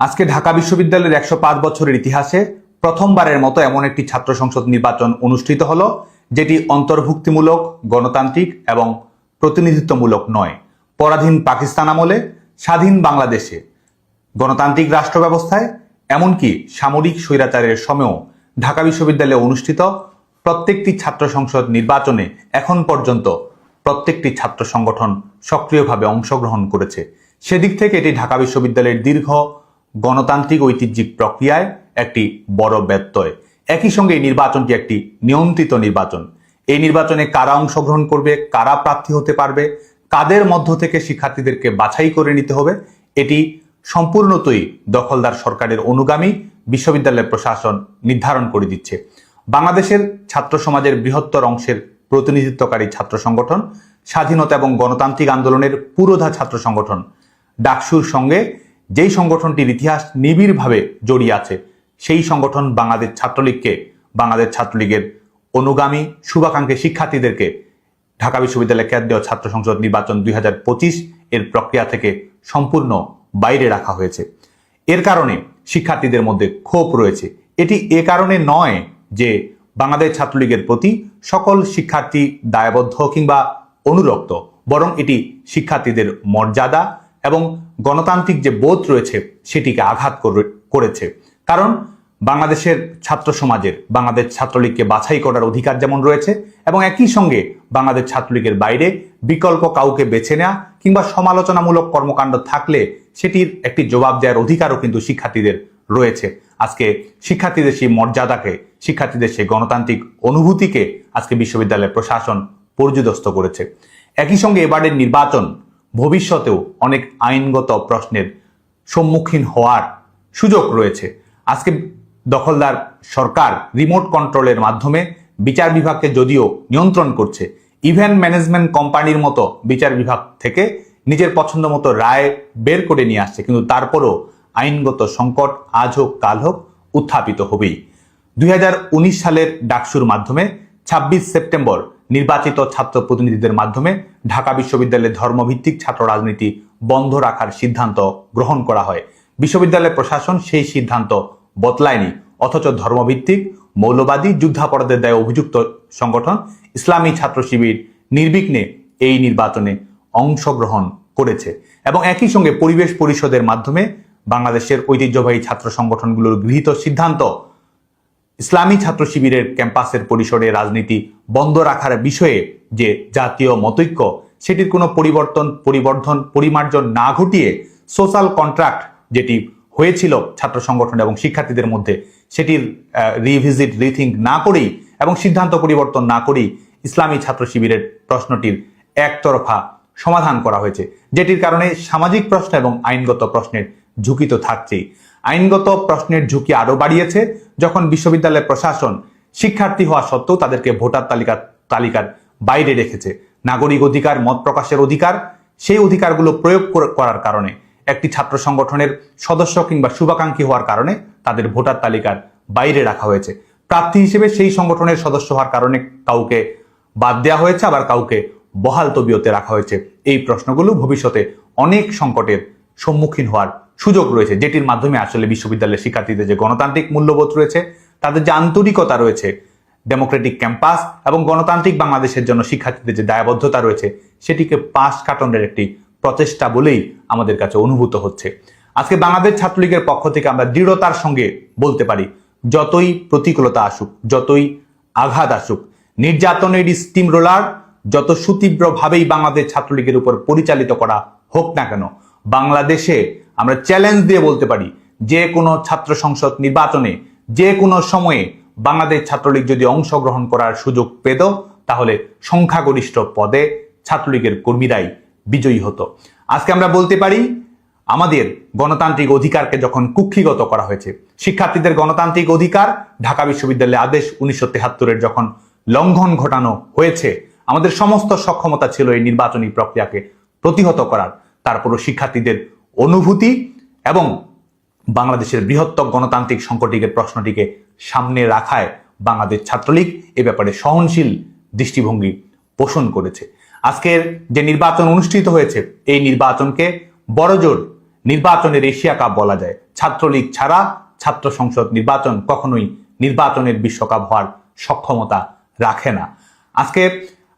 আজকে ঢাকা বিশ্ববিদ্যালয়ের 105 বছরের ইতিহাসে প্রথমবারের মতো এমন একটি ছাত্র সংসদ নির্বাচন অনুষ্ঠিত হলো যেটি অন্তর্ভুক্তিমূলক, গণতান্ত্রিক এবং প্রতিনিধিত্বমূলক নয়। পরাধীন পাকিস্তান আমলে, স্বাধীন বাংলাদেশে, গণতান্ত্রিক রাষ্ট্র ব্যবস্থায়, এমনকি সামরিক স্বৈরাচারের সময়েও ঢাকা বিশ্ববিদ্যালয়ে অনুষ্ঠিত প্রত্যেকটি ছাত্র সংসদ নির্বাচনে এখন পর্যন্ত প্রত্যেকটি ছাত্র সংগঠন সক্রিয়ভাবে অংশগ্রহণ করেছে। সেদিক থেকে এটি ঢাকা বিশ্ববিদ্যালয়ের দীর্ঘ গণতান্ত্রিক ঐতিহ্যিক প্রক্রিয়ায় একটি বড় ব্যত্যয়। একই সঙ্গে এই নির্বাচনটি একটি নিয়ন্ত্রিত নির্বাচন। এই নির্বাচনে কারা অংশগ্রহণ করবে, কারা প্রার্থী হতে পারবে, কাদের মধ্য থেকে শিক্ষার্থীদেরকে বাছাই করে নিতে হবে, এটি সম্পূর্ণতই দখলদার সরকারের অনুগামী বিশ্ববিদ্যালয় প্রশাসন নির্ধারণ করে দিচ্ছে। বাংলাদেশের ছাত্র সমাজের বৃহত্তর অংশের প্রতিনিধিত্বকারী ছাত্র সংগঠন, স্বাধীনতা এবং গণতান্ত্রিক আন্দোলনের পুরোধা ছাত্র সংগঠন ডাকসুর সঙ্গে যেই সংগঠনটির ইতিহাস নিবিড়ভাবে জড়িয়ে আছে, সেই সংগঠন বাংলাদেশ ছাত্রলীগের অনুগামী শুভাকাঙ্ক্ষী শিক্ষার্থীদেরকে ঢাকা বিশ্ববিদ্যালয় কেন্দ্রীয় ছাত্র সংসদ নির্বাচন 2025 এর প্রক্রিয়া থেকে সম্পূর্ণ বাইরে রাখা হয়েছে। এর কারণে শিক্ষার্থীদের মধ্যে ক্ষোভ রয়েছে। এটি এ কারণে নয় যে বাংলাদেশ ছাত্রলীগের প্রতি সকল শিক্ষার্থী দায়বদ্ধ কিংবা অনুরক্ত, বরং এটি শিক্ষার্থীদের মর্যাদা এবং গণতান্ত্রিক যে বোধ রয়েছে সেটিকে আঘাত করেছে। কারণ বাংলাদেশের ছাত্র সমাজের বাংলাদেশ ছাত্রলীগকে বাছাই করার অধিকার যেমন রয়েছে, এবং একই সঙ্গে বাংলাদেশ ছাত্রলীগের বাইরে বিকল্প কাউকে বেছে নেওয়া কিংবা সমালোচনামূলক কর্মকাণ্ড থাকলে সেটির একটি জবাব দেওয়ার অধিকারও কিন্তু শিক্ষার্থীদের রয়েছে। আজকে শিক্ষার্থীদের সেই মর্যাদাকে, শিক্ষার্থীদের সেই গণতান্ত্রিক অনুভূতিকে আজকে বিশ্ববিদ্যালয়ের প্রশাসন পর্যুদস্ত করেছে। একই সঙ্গে এবারের নির্বাচন ভবিষ্যতেও অনেক আইনগত প্রশ্নের সম্মুখীন হওয়ার সুযোগ রয়েছে। আজকে দখলদার সরকার রিমোট কন্ট্রোলের মাধ্যমে বিচার বিভাগকে যদিও নিয়ন্ত্রণ করছে, ইভেন্ট ম্যানেজমেন্ট কোম্পানির মতো বিচার বিভাগ থেকে নিজের পছন্দ মতো রায় বের করে নিয়ে আসছে, কিন্তু তারপরও আইনগত সংকট আজ হোক কাল হোক উত্থাপিত হবেই। 2019 সালের ডাকসুর মাধ্যমে 26 সেপ্টেম্বর নির্বাচিত ছাত্র প্রতিনিধিদের মাধ্যমে ঢাকা বিশ্ববিদ্যালয়ের ধর্মভিত্তিক ছাত্র রাজনীতি বন্ধ রাখার সিদ্ধান্ত গ্রহণ করা হয়। বিশ্ববিদ্যালয়ের প্রশাসন সেই সিদ্ধান্ত বদলায়নি, অথচ ধর্মভিত্তিক মৌলবাদী যুদ্ধাপরাধের দায়ে অভিযুক্ত সংগঠন ইসলামী ছাত্র শিবির নির্বিঘ্নে এই নির্বাচনে অংশগ্রহণ করেছে। এবং একই সঙ্গে পরিবেশ পরিষদের মাধ্যমে বাংলাদেশের ঐতিহ্যবাহী ছাত্র সংগঠনগুলোর গৃহীত সিদ্ধান্ত ইসলামী ছাত্র শিবিরের ক্যাম্পাসের পরিসরে রাজনীতি বন্ধ রাখার বিষয়ে যে জাতীয় মতৈক্য, সেটির কোনো পরিমার্জন না ঘটিয়ে সোশ্যাল কন্ট্রাক্ট যেটি হয়েছিল ছাত্র সংগঠন এবং শিক্ষার্থীদের মধ্যে, সেটির রিথিঙ্ক না করেই এবং সিদ্ধান্ত পরিবর্তন না করেই ইসলামী ছাত্র শিবিরের প্রশ্নটির একতরফা সমাধান করা হয়েছে, যেটির কারণে সামাজিক প্রশ্ন এবং আইনগত প্রশ্নের ঝুঁকি তো থাকছেই। আইনগত প্রশ্নের ঝুঁকি আরো বাড়িয়েছে যখন বিশ্ববিদ্যালয়ের প্রশাসন শিক্ষার্থী হওয়া সত্ত্বেও তাদেরকে ভোটার তালিকার বাইরে রেখেছে। নাগরিক অধিকার, মত প্রকাশের অধিকার, সেই অধিকারগুলো প্রয়োগ করার কারণে একটি ছাত্র সংগঠনের সদস্য কিংবা শুভাকাঙ্ক্ষী হওয়ার কারণে তাদের ভোটার তালিকার বাইরে রাখা হয়েছে। প্রার্থী হিসেবে সেই সংগঠনের সদস্য হওয়ার কারণে কাউকে বাদ দেওয়া হয়েছে, আবার কাউকে বহাল তবিয়তে রাখা হয়েছে। এই প্রশ্নগুলো ভবিষ্যতে অনেক সংকটের সম্মুখীন হওয়ার সুযোগ রয়েছে, যেটির মাধ্যমে আসলে বিশ্ববিদ্যালয়ের শিক্ষার্থীদের যে গণতান্ত্রিক মূল্যবোধ রয়েছে, তাদের যে আন্তরিকতা রয়েছে, ডেমোক্রেটিক ক্যাম্পাস এবং গণতান্ত্রিক বাংলাদেশের জন্য শিক্ষার্থীদের যে দায়বদ্ধতা রয়েছে, সেটিকে পাশ কাটানোর একটি প্রচেষ্টা বলেই আমাদের কাছে অনুভূত হচ্ছে। আজকে বাংলাদেশ ছাত্রলীগের পক্ষ থেকে আমরা দৃঢ়তার সঙ্গে বলতে পারি, যতই প্রতিকূলতা আসুক, যতই আঘাত আসুক, নির্যাতনের স্টিম রোলার যত সুতীব্রভাবেই বাংলাদেশ ছাত্রলীগের উপর পরিচালিত করা হোক না কেন, বাংলাদেশে আমরা চ্যালেঞ্জ দিয়ে বলতে পারি, যে কোনো ছাত্র সংসদ নির্বাচনে যে কোনো সময়ে বাংলাদেশ ছাত্রলীগ যদি অংশগ্রহণ করার সুযোগ পেত, তাহলে সংখ্যাগরিষ্ঠ পদে ছাত্রলীগের কর্মীরাই বিজয়ী হতো। আজকে আমরা বলতে পারি, আমাদের গণতান্ত্রিক অধিকারকে যখন কুক্ষিগত করা হয়েছে, শিক্ষার্থীদের গণতান্ত্রিক অধিকার ঢাকা বিশ্ববিদ্যালয়ের আদেশ 1973-এর যখন লঙ্ঘন ঘটানো হয়েছে, আমাদের সমস্ত সক্ষমতা ছিল এই নির্বাচনী প্রক্রিয়াকে প্রতিহত করার। তারপরও শিক্ষার্থীদের অনুভূতি এবং বাংলাদেশের বৃহত্তর গণতান্ত্রিক সংকটের প্রশ্নটিকে সামনে রাখায় বাংলাদেশ ছাত্রলীগ এ ব্যাপারে সহনশীল দৃষ্টিভঙ্গি পোষণ করেছে। আজকের যে নির্বাচন অনুষ্ঠিত হয়েছে, এই নির্বাচনকে বড়জোর নির্বাচনের এশিয়া কাপ বলা যায়। ছাত্রলীগ ছাড়া ছাত্র সংসদ নির্বাচন কখনোই নির্বাচনের বিশ্বকাপ হওয়ার সক্ষমতা রাখে না। আজকে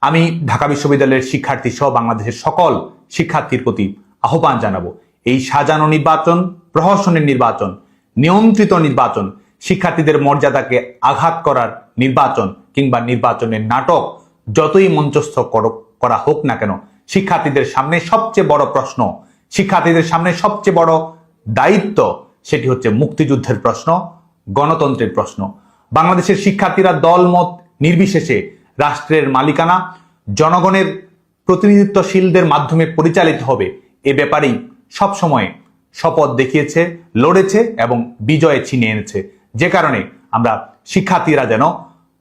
আমি ঢাকা বিশ্ববিদ্যালয়ের শিক্ষার্থী সহ বাংলাদেশের সকল শিক্ষার্থীর প্রতি আহ্বান জানাবো, এই সাজানো নির্বাচন, প্রহসনের নির্বাচন, নিয়ন্ত্রিত নির্বাচন, শিক্ষার্থীদের মর্যাদাকে আঘাত করার নির্বাচন কিংবা নির্বাচনের নাটক যতই মঞ্চস্থ করা হোক না কেন, শিক্ষার্থীদের সামনে সবচেয়ে বড় প্রশ্ন, শিক্ষার্থীদের সামনে সবচেয়ে বড় দায়িত্ব, সেটি হচ্ছে মুক্তিযুদ্ধের প্রশ্ন, গণতন্ত্রের প্রশ্ন। বাংলাদেশের শিক্ষার্থীরা দলমত নির্বিশেষে রাষ্ট্রের মালিকানা জনগণের প্রতিনিধিত্বশীলদের মাধ্যমে পরিচালিত হবে, এ ব্যাপারেই সবসময় শপথ দেখিয়েছে, লড়েছে এবং বিজয়ে ছিনিয়ে এনেছে। যে কারণে আমরা শিক্ষার্থীরা যেন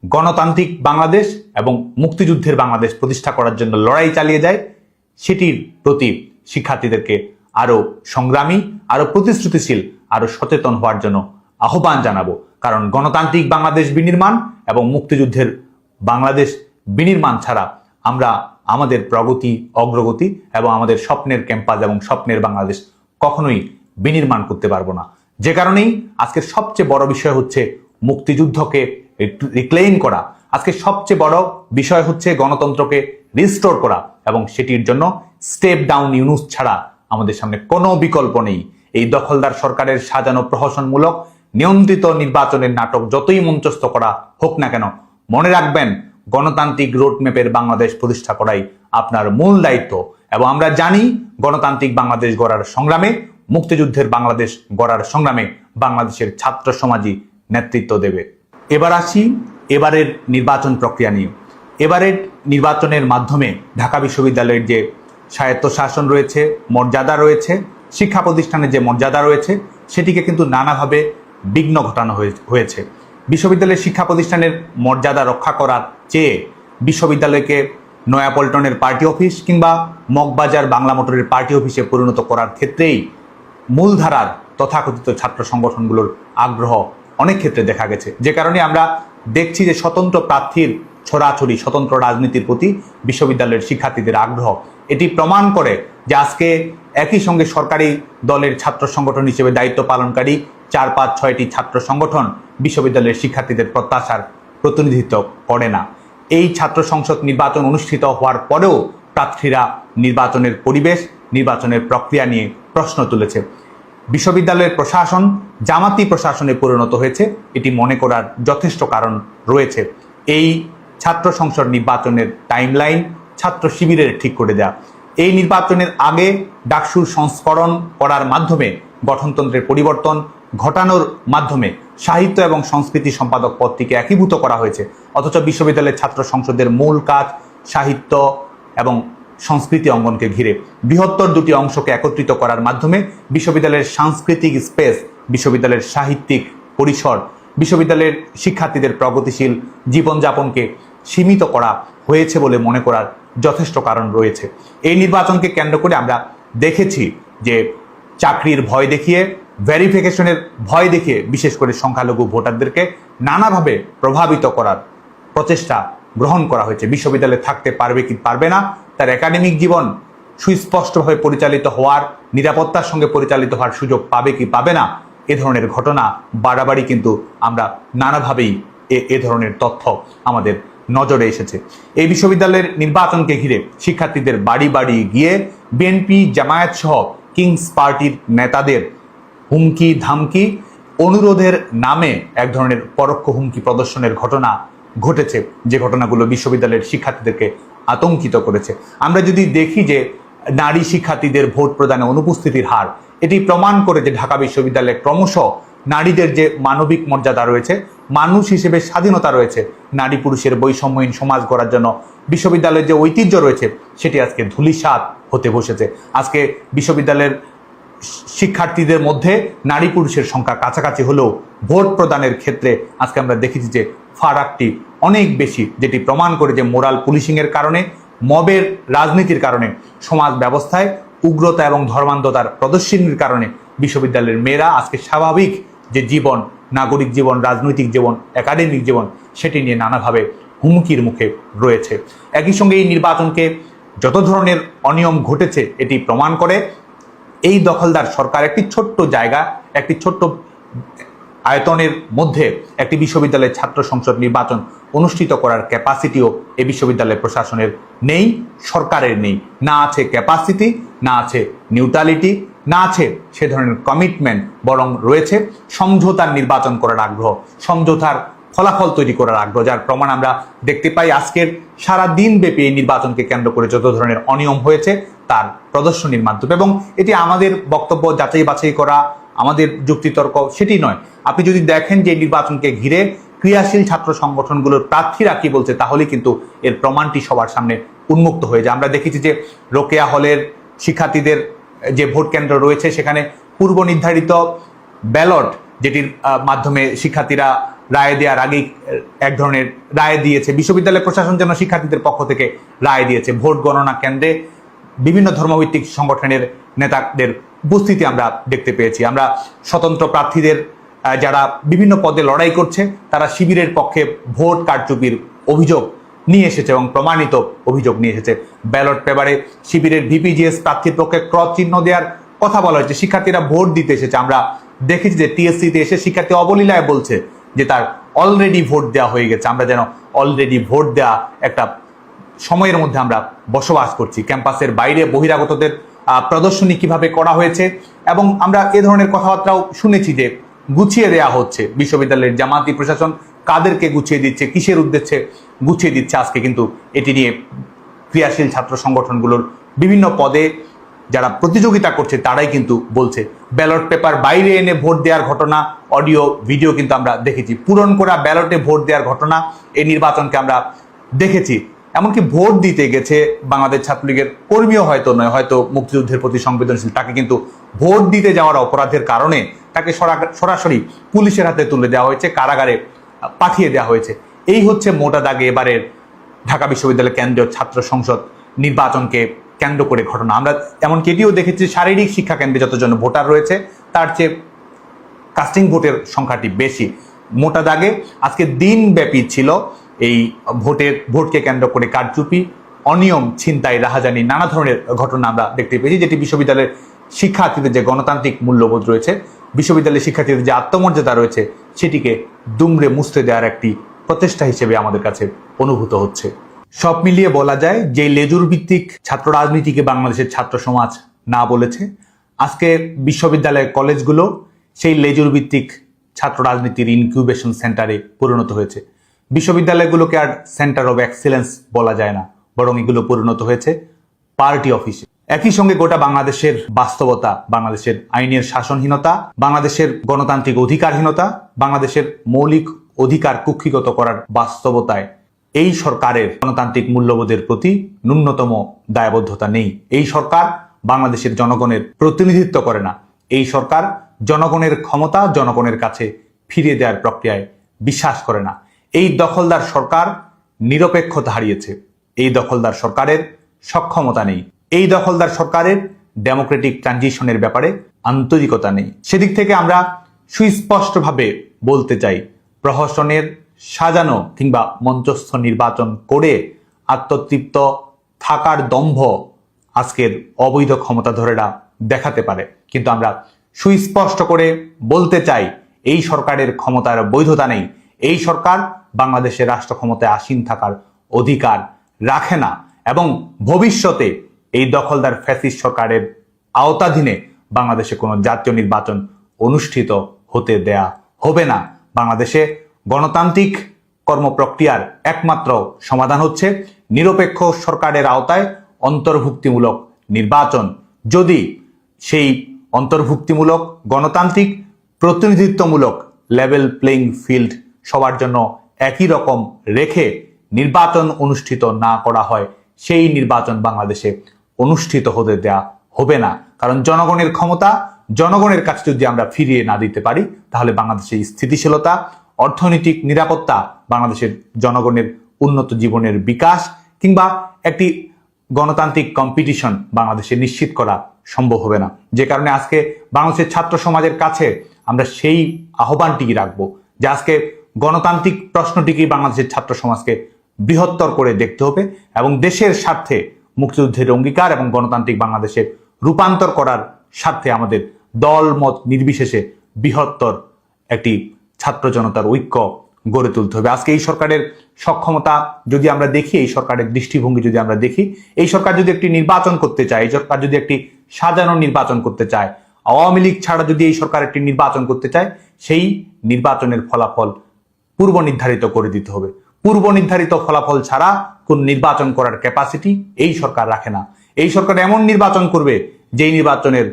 গণতান্ত্রিক বাংলাদেশ এবং মুক্তিযুদ্ধের বাংলাদেশ প্রতিষ্ঠা করার জন্য লড়াই চালিয়ে যায়, সেটির প্রতি শিক্ষার্থীদেরকে আরো সংগ্রামী, আরো প্রতিশ্রুতিশীল, আরো সচেতন হওয়ার জন্য আহ্বান জানাবো। কারণ গণতান্ত্রিক বাংলাদেশ বিনির্মাণ এবং মুক্তিযুদ্ধের বাংলাদেশ বিনির্মাণ ছাড়া আমরা আমাদের প্রগতি, অগ্রগতি এবং আমাদের স্বপ্নের ক্যাম্পাস এবং স্বপ্নের বাংলাদেশ কখনোই বিনির্মাণ করতে পারবো না। যে কারণেই আজকের সবচেয়ে বড় বিষয় হচ্ছে মুক্তিযুদ্ধকে রিক্লেইম করা। আজকে সবচেয়ে বড় বিষয় হচ্ছে গণতন্ত্রকে রিস্টোর করা, এবং সেটির জন্য স্টেপ ডাউন ইউনুস ছাড়া আমাদের সামনে কোনো বিকল্প নেই। এই দখলদার সরকারের সাজানো প্রহসনমূলক নিয়ন্ত্রিত নির্বাচনের নাটক যতই মঞ্চস্থ করা হোক না কেন, মনে রাখবেন গণতান্ত্রিক রোডম্যাপের বাংলাদেশ প্রতিষ্ঠা করাই আপনার মূল দায়িত্ব। এবং আমরা জানি গণতান্ত্রিক বাংলাদেশ গড়ার সংগ্রামে, মুক্তিযুদ্ধের বাংলাদেশ গড়ার সংগ্রামে বাংলাদেশের ছাত্র সমাজই নেতৃত্ব দেবে। এবার আসি এবারের নির্বাচন প্রক্রিয়া নিয়ে। এবারের নির্বাচনের মাধ্যমে ঢাকা বিশ্ববিদ্যালয়ের যে স্বায়ত্তশাসন রয়েছে, মর্যাদা রয়েছে, শিক্ষা প্রতিষ্ঠানের যে মর্যাদা রয়েছে, সেটিকে কিন্তু নানাভাবে বিঘ্ন ঘটানো হয়েছে। বিশ্ববিদ্যালয়ের শিক্ষা প্রতিষ্ঠানের মর্যাদা রক্ষা করার চেয়ে বিশ্ববিদ্যালয়কে নয়াপল্টনের পার্টি অফিস কিংবা মগবাজার বাংলা মোটরের পার্টি অফিসে পরিণত করার ক্ষেত্রেই মূলধারার তথাকথিত ছাত্র সংগঠনগুলোর আগ্রহ অনেক ক্ষেত্রে দেখা গেছে। যে কারণে আমরা দেখছি যে স্বতন্ত্র প্রার্থীর ছড়াছড়ি, স্বতন্ত্র রাজনীতির প্রতি বিশ্ববিদ্যালয়ের শিক্ষার্থীদের আগ্রহ, এটি প্রমাণ করে যে আজকে একই সঙ্গে সরকারি দলের ছাত্র সংগঠন হিসেবে দায়িত্ব পালনকারী 4-5-6টি ছাত্র সংগঠন বিশ্ববিদ্যালয়ের শিক্ষার্থীদের প্রত্যাশার প্রতিনিধিত্ব করে না। এই ছাত্র সংসদ নির্বাচন অনুষ্ঠিত হওয়ার পরেও প্রার্থীরা নির্বাচনের পরিবেশ, নির্বাচনের প্রক্রিয়া নিয়ে প্রশ্ন তুলেছে। বিশ্ববিদ্যালয়ের প্রশাসন জামাতি প্রশাসনে পরিণত হয়েছে, এটি মনে করার যথেষ্ট কারণ রয়েছে। এই ছাত্র সংসদ নির্বাচনের টাইমলাইন ছাত্র শিবিরের ঠিক করে দেয়া। এই নির্বাচনের আগে ডাকসুর সংস্করণ করার মাধ্যমে গঠনতন্ত্রের পরিবর্তন ঘটানোর মাধ্যমে সাহিত্য এবং সংস্কৃতি সম্পাদক পদটিকে একীভূত করা হয়েছে। অথচ বিশ্ববিদ্যালয়ের ছাত্র সংসদের মূল কাজ সাহিত্য এবং সংস্কৃতি অঙ্গনকে ঘিরে বৃহত্তর দুটি অংশকে একত্রিত করার মাধ্যমে বিশ্ববিদ্যালয়ের সাংস্কৃতিক স্পেস, বিশ্ববিদ্যালয়ের সাহিত্যিক পরিসর, বিশ্ববিদ্যালয়ের শিক্ষার্থীদের প্রগতিশীল জীবনযাপনকে সীমিত করা হয়েছে বলে মনে করার যথেষ্ট কারণ রয়েছে। এই নির্বাচনকে কেন্দ্র করে আমরা দেখেছি যে চাকরির ভয় দেখিয়ে, ভেরিফিকেশনের ভয় দেখিয়ে বিশেষ করে সংখ্যালঘু ভোটারদেরকে নানাভাবে প্রভাবিত করার প্রচেষ্টা গ্রহণ করা হয়েছে। বিশ্ববিদ্যালয়ে থাকতে পারবে কি পারবে না, তার একাডেমিক জীবন সুস্পষ্টভাবে পরিচালিত হওয়ার, নিরাপত্তার সঙ্গে পরিচালিত হওয়ার সুযোগ পাবে কি পাবে না, এ ধরনের ঘটনা বাড়াবাড়ি কিন্তু আমরা নানাভাবেই এ ধরনের তথ্য আমাদের নজরে এসেছে। এই বিশ্ববিদ্যালয়ের নির্বাচনকে ঘিরে শিক্ষার্থীদের বাড়ি বাড়ি গিয়ে বিএনপি, জামায়াত সহ কিংস পার্টির নেতাদের হুমকি ধামকি, অনুরোধের নামে এক ধরনের পরোক্ষ হুমকি প্রদর্শনের ঘটনা ঘটেছে, যে ঘটনাগুলো বিশ্ববিদ্যালয়ের শিক্ষার্থীদেরকে আতঙ্কিত করেছে। আমরা যদি দেখি যে নারী শিক্ষার্থীদের ভোট প্রদানে অনুপস্থিতির হার, এটি প্রমাণ করে যে ঢাকা বিশ্ববিদ্যালয়ে ক্রমশ নারীদের যে মানবিক মর্যাদা রয়েছে, মানুষ হিসেবে স্বাধীনতা রয়েছে, নারী পুরুষের বৈষম্যহীন সমাজ গড়ার জন্য বিশ্ববিদ্যালয়ের যে ঐতিহ্য রয়েছে, সেটি আজকে ধূলিসাৎ হতে বসেছে। আজকে বিশ্ববিদ্যালয়ের শিক্ষার্থীদের মধ্যে নারী পুরুষের সংখ্যা কাছাকাছি হলেও ভোট প্রদানের ক্ষেত্রে আজকে আমরা দেখেছি যে ফারাকটি অনেক বেশি, যেটি প্রমাণ করে যে মোরাল পুলিশিংয়ের কারণে, মবের রাজনীতির কারণে, সমাজ ব্যবস্থায় উগ্রতা এবং ধর্মান্ধতার প্রদর্শনীর কারণে বিশ্ববিদ্যালয়ের মেয়েরা আজকে স্বাভাবিক যে জীবন, নাগরিক জীবন, রাজনৈতিক জীবন, একাডেমিক জীবন, সেটি নিয়ে নানাভাবে হুমকির মুখে রয়েছে। একই সঙ্গে এই নির্বাচনকে যত ধরনের অনিয়ম ঘটেছে, এটি প্রমাণ করে এই দখলদার সরকার একটি ছোট্ট জায়গা, একটি ছোট্ট আয়তনের মধ্যে একটি বিশ্ববিদ্যালয়ের ছাত্র সংসদ নির্বাচন অনুষ্ঠিত করার ক্যাপাসিটিও এই বিশ্ববিদ্যালয় প্রশাসনের নেই, সরকারের নেই। না আছে ক্যাপাসিটি, না আছে নিউট্রালিটি, না আছে সে ধরনের কমিটমেন্ট, বরং রয়েছে সমঝোতার নির্বাচন করার আগ্রহ, সমঝোতার ফলাফল তৈরি করার আগ্রহ, যার প্রমাণ আমরা দেখতে পাই আজকের সারা দিন ব্যাপী এই নির্বাচনকে কেন্দ্র করে যত ধরনের অনিয়ম হয়েছে তার প্রদর্শনীর মাধ্যমে। এবং এটি আমাদের বক্তব্য যাচাই বাছাই করা, আমাদের যুক্তিতর্ক সেটি নয়। আপনি যদি দেখেন যে নির্বাচনকে ঘিরে ক্রিয়াশীল ছাত্র সংগঠনগুলোর প্রার্থীরা কি বলছে, তাহলে কিন্তু এর প্রমাণটি সবার সামনে উন্মুক্ত হয়ে যায়। আমরা দেখেছি যে রোকেয়া হলের শিক্ষার্থীদের যে ভোট কেন্দ্র রয়েছে সেখানে পূর্ব নির্ধারিত ব্যালট, যেটির মাধ্যমে শিক্ষার্থীরা রায় দেওয়ার আগেই এক ধরনের রায় দিয়েছে, বিশ্ববিদ্যালয় প্রশাসন যেন শিক্ষার্থীদের পক্ষ থেকে রায় দিয়েছে। ভোট গণনা কেন্দ্রে বিভিন্ন ধর্মভিত্তিক সংগঠনের নেতাদের উপস্থিতি আমরা দেখতে পেয়েছি। আমরা স্বতন্ত্র প্রার্থীদের যারা বিভিন্ন পদে লড়াই করছে তারা শিবিরের পক্ষে ভোট কারচুপির অভিযোগ নিয়ে এসেছে এবং প্রমাণিত অভিযোগ নিয়ে এসেছে। ব্যালট পেপারে শিবিরের ভিপিজিএস প্রার্থীর পক্ষে ক্রস চিহ্ন দেওয়ার কথা বলা হয়েছে। শিক্ষার্থীরা ভোট দিতে এসেছে। আমরা দেখেছি যে টিএসসিতে এসে শিক্ষার্থী অবলীলায় বলছে যে তার অলরেডি ভোট দেওয়া হয়ে গেছে। আমরা যেন অলরেডি ভোট দেওয়া একটা সময়ের মধ্যে আমরা বসবাস করছি। ক্যাম্পাসের বাইরে বহিরাগতদের প্রদর্শনী কিভাবে করা হয়েছে এবং আমরা এ ধরনের কথাবার্তাও শুনেছি যে গুছিয়ে দেওয়া হচ্ছে। বিশ্ববিদ্যালয়ের জামাতি প্রশাসন কাদেরকে গুছিয়ে দিচ্ছে, কিসের উদ্দেশ্যে গুছিয়ে দিচ্ছে, আজকে কিন্তু এটি নিয়ে ক্রিয়াশীল ছাত্র সংগঠনগুলোর বিভিন্ন পদে যারা প্রতিযোগিতা করছে তারাই কিন্তু বলছে। ব্যালট পেপার বাইরে এনে ভোট দেওয়ার ঘটনা, অডিও ভিডিও কিন্তু আমরা দেখেছি। পূরণ করা ব্যালটে ভোট দেওয়ার ঘটনা এই নির্বাচনকে আমরা দেখেছি। এমনকি ভোট দিতে গেছে বাংলাদেশ ছাত্রলীগের কর্মীও হয়তো নয়, হয়তো মুক্তিযুদ্ধের প্রতি সংবেদনশীল, তাকে কিন্তু ভোট দিতে যাওয়ার অপরাধের কারণে তাকে সরাসরি পুলিশের হাতে তুলে দেওয়া হয়েছে, কারাগারে পাঠিয়ে দেওয়া হয়েছে। এই হচ্ছে মোটা দাগে এবারের ঢাকা বিশ্ববিদ্যালয় কেন্দ্রীয় ছাত্র সংসদ নির্বাচনকে কেন্দ্র করে ঘটনা। আমরা এমনকি এটিও দেখেছি শারীরিক শিক্ষা কেন্দ্রে যতজন ভোটার রয়েছে তার চেয়ে কাস্টিং ভোটের সংখ্যাটি বেশি। মোটা দাগে আজকে দিনব্যাপী ছিল এই ভোটকে কেন্দ্র করে কারচুপি, অনিয়ম, ছিনতাই, রাহাজানি, নানা ধরনের ঘটনা আমরা দেখতে পেয়েছি, যেটি বিশ্ববিদ্যালয়ের শিক্ষার্থীদের যে গণতান্ত্রিক মূল্যবোধ রয়েছে, বিশ্ববিদ্যালয়ের শিক্ষার্থীদের যে আত্মমর্যাদা রয়েছে সেটিকে দুমড়ে মুছতে দেওয়ার একটি প্রচেষ্টা হিসেবে আমাদের কাছে অনুভূত হচ্ছে। সব মিলিয়ে বলা যায় যে লেজুর ভিত্তিক ছাত্র রাজনীতিকে বাংলাদেশের ছাত্র সমাজ না বলেছে, আজকে বিশ্ববিদ্যালয়ের কলেজগুলো সেই লেজুর ভিত্তিক ছাত্র রাজনীতির ইনকিউবেশন সেন্টারে পরিণত হয়েছে। বিশ্ববিদ্যালয়গুলোকে আর সেন্টার অব এক্সেলেন্স বলা যায় না, বরং এগুলো পরিণত হয়েছে পার্টি অফিসে। একই সঙ্গে গোটা বাংলাদেশের বাস্তবতা, বাংলাদেশের আইনের শাসনহীনতা, বাংলাদেশের গণতান্ত্রিক অধিকারহীনতা, বাংলাদেশের মৌলিক অধিকার কুক্ষিগত করার বাস্তবতায় এই সরকারের গণতান্ত্রিক মূল্যবোধের প্রতি ন্যূনতম দায়বদ্ধতা নেই। এই সরকার বাংলাদেশের জনগণের প্রতিনিধিত্ব করে না। এই সরকার জনগণের ক্ষমতা জনগণের কাছে ফিরিয়ে দেওয়ার প্রক্রিয়ায় বিশ্বাস করে না। এই দখলদার সরকার নিরপেক্ষতা হারিয়েছে। এই দখলদার সরকারের সক্ষমতা নেই। এই দখলদার সরকারের ডেমোক্রেটিক ট্রানজিশনের ব্যাপারে আন্তরিকতা নেই। সেদিক থেকে আমরা সুস্পষ্টভাবে বলতে চাই, প্রহসনের সাজানো কিংবা মঞ্চস্থ নির্বাচন করে আত্মতৃপ্ত থাকার দম্ভ আজকের অবৈধ ক্ষমতাধরেরা দেখাতে পারে, কিন্তু আমরা সুস্পষ্ট করে বলতে চাই এই সরকারের ক্ষমতার বৈধতা নেই। এই সরকার বাংলাদেশের রাষ্ট্র ক্ষমতায় আসীন থাকার অধিকার রাখে না এবং ভবিষ্যতে এই দখলদার ফ্যাসিস্ট সরকারের আওতাধীনে বাংলাদেশে কোনো জাতীয় নির্বাচন অনুষ্ঠিত হতে দেয়া হবে না। বাংলাদেশে গণতান্ত্রিক কর্মপ্রক্রিয়ার একমাত্র সমাধান হচ্ছে নিরপেক্ষ সরকারের আওতায় অন্তর্ভুক্তিমূলক নির্বাচন। যদি সেই অন্তর্ভুক্তিমূলক গণতান্ত্রিক প্রতিনিধিত্বমূলক লেভেল প্লেইং ফিল্ড সবার জন্য একই রকম রেখে নির্বাচন অনুষ্ঠিত না করা হয়, সেই নির্বাচন বাংলাদেশে অনুষ্ঠিত হতে দেয়া হবে না। কারণ জনগণের ক্ষমতা জনগণের কাছে যদি আমরা ফিরিয়ে না দিতে পারি, তাহলে বাংলাদেশের স্থিতিশীলতা, অর্থনৈতিক নিরাপত্তা, বাংলাদেশের জনগণের উন্নত জীবনের বিকাশ কিংবা একটি গণতান্ত্রিক কম্পিটিশন বাংলাদেশে নিশ্চিত করা সম্ভব হবে না। যে কারণে আজকে বাংলাদেশের ছাত্র সমাজের কাছে আমরা সেই আহ্বানটিকে রাখবো যে আজকে গণতান্ত্রিক প্রশ্নটিকে বাংলাদেশের ছাত্র সমাজকে বৃহত্তর করে দেখতে হবে এবং দেশের স্বার্থে মুক্তিযুদ্ধের অঙ্গীকার এবং গণতান্ত্রিক বাংলাদেশের রূপান্তর করার স্বার্থে আমাদের দল মত নির্বিশেষে বৃহত্তর একটি ছাত্র জনতার ঐক্য গড়ে তুলতে হবে। আজকে এই সরকারের সক্ষমতা যদি আমরা দেখি, এই সরকারের দৃষ্টিভঙ্গি যদি আমরা দেখি, এই সরকার যদি একটি নির্বাচন করতে চায়, এই সরকার যদি একটি সাজানো নির্বাচন করতে চায়, আওয়ামী লীগ ছাড়া যদি এই সরকার একটি নির্বাচন করতে চায়, সেই নির্বাচনের ফলাফল পূর্ব নির্ধারিত করে দিতে হবে। পূর্ব নির্ধারিত ফলাফল ছাড়া কোন নির্বাচন করার ক্যাপাসিটি এই সরকার রাখে না। এই সরকার এমন নির্বাচন করবে যেই নির্বাচনের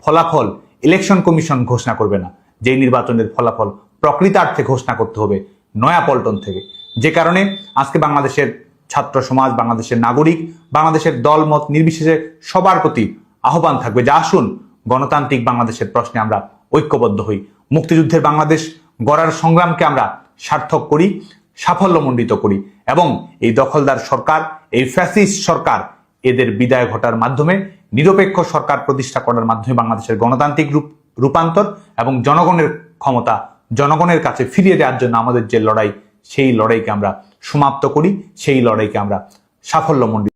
ফলাফল ইলেকশন কমিশন ঘোষণা করবে না, যেই নির্বাচনের ফলাফল প্রকৃতার্থে ঘোষণা করতে হবে নয়াপল্টন থেকে। যে কারণে আজকে বাংলাদেশের ছাত্র সমাজ, বাংলাদেশের নাগরিক, বাংলাদেশের দলমত নির্বিশেষে সবার প্রতি আহ্বান থাকবে যে আসুন গণতান্ত্রিক বাংলাদেশের প্রশ্নে আমরা ঐক্যবদ্ধ হই, মুক্তিযুদ্ধের বাংলাদেশ গড়ার সংগ্রামকে আমরা সার্থক করি, সাফল্যমণ্ডিত করি এবং এই দখলদার সরকার, এই ফ্যাসিস্ট সরকার, এদের বিদায় ঘটার মাধ্যমে নিরপেক্ষ সরকার প্রতিষ্ঠা করার মাধ্যমে বাংলাদেশের গণতান্ত্রিক রূপান্তর এবং জনগণের ক্ষমতা জনগণের কাছে ফিরিয়ে দেওয়ার জন্য আমাদের যে লড়াই, সেই লড়াইকে আমরা সমাপ্ত করি, সেই লড়াইকে আমরা সাফল্যমণ্ডিত